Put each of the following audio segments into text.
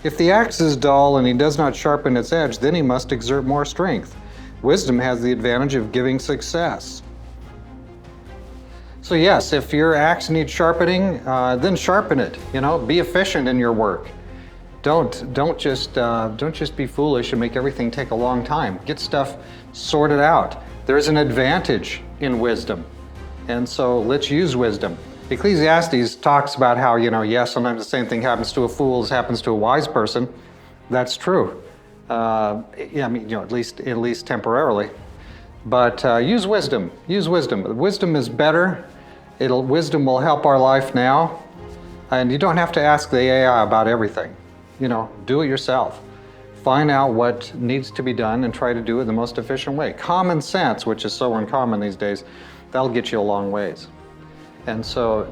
If the axe is dull and he does not sharpen its edge, then he must exert more strength. Wisdom has the advantage of giving success. So yes, if your axe needs sharpening, then sharpen it. Be efficient in your work. Don't just be foolish and make everything take a long time. Get stuff sorted out. There's an advantage in wisdom, and so let's use wisdom. Ecclesiastes talks about how yes, sometimes the same thing happens to a fool as happens to a wise person. That's true. At least temporarily. But use wisdom. Use wisdom. Wisdom is better. Wisdom will help our life now, and you don't have to ask the AI about everything. Do it yourself. Find out what needs to be done and try to do it the most efficient way. Common sense, which is so uncommon these days, that'll get you a long ways. And so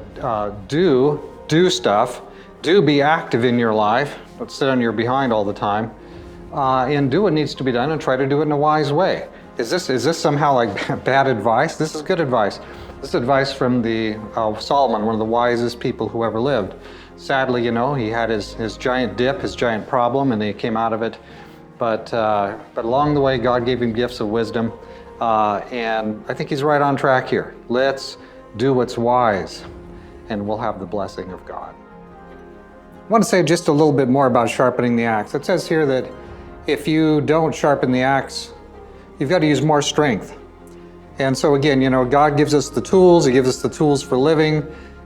do stuff. Do be active in your life. Don't sit on your behind all the time. And do what needs to be done and try to do it in a wise way. Is this somehow like bad advice? This is good advice. This is advice from the Solomon, one of the wisest people who ever lived. Sadly, he had his giant dip, his giant problem, and he came out of it. But along the way, God gave him gifts of wisdom, and I think he's right on track here. Let's do what's wise, and we'll have the blessing of God. I want to say just a little bit more about sharpening the axe. It says here that if you don't sharpen the axe, you've got to use more strength. And so again, God gives us the tools. He gives us the tools for living.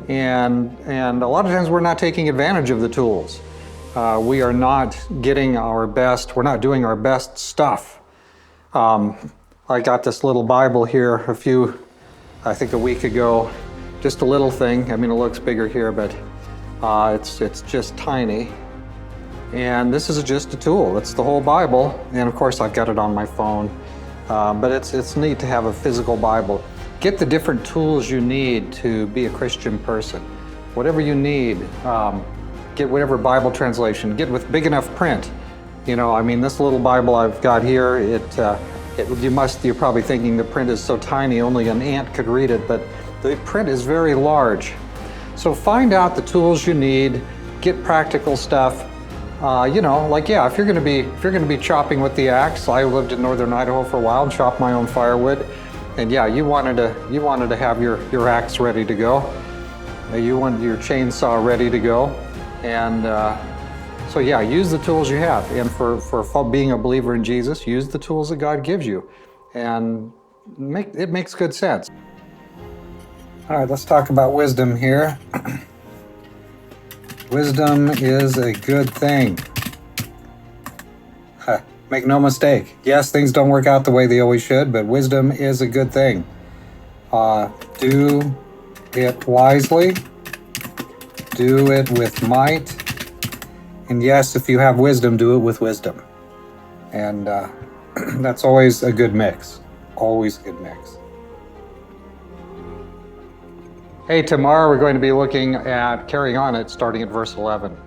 And a lot of times we're not taking advantage of the tools. We are not getting our best. We're not doing our best stuff. I got this little Bible here I think a week ago. Just a little thing. It looks bigger here, but it's just tiny. And this is just a tool. It's the whole Bible. And of course, I've got it on my phone. But it's neat to have a physical Bible. Get the different tools you need to be a Christian person. Whatever you need, get whatever Bible translation. Get with big enough print. This little Bible I've got here, you're probably thinking the print is so tiny only an ant could read it, but the print is very large. So find out the tools you need, get practical stuff. If you're going to be chopping with the axe. I lived in northern Idaho for a while and chopped my own firewood. And you wanted to have your axe ready to go. You wanted your chainsaw ready to go. And use the tools you have. And for being a believer in Jesus, use the tools that God gives you. And it makes good sense. All right, let's talk about wisdom here. Wisdom is a good thing. Make no mistake. Yes, things don't work out the way they always should, but wisdom is a good thing. Do it wisely. Do it with might. And yes, if you have wisdom, do it with wisdom. And that's always a good mix. Always a good mix. Hey, tomorrow we're going to be looking at carrying on it, starting at verse 11.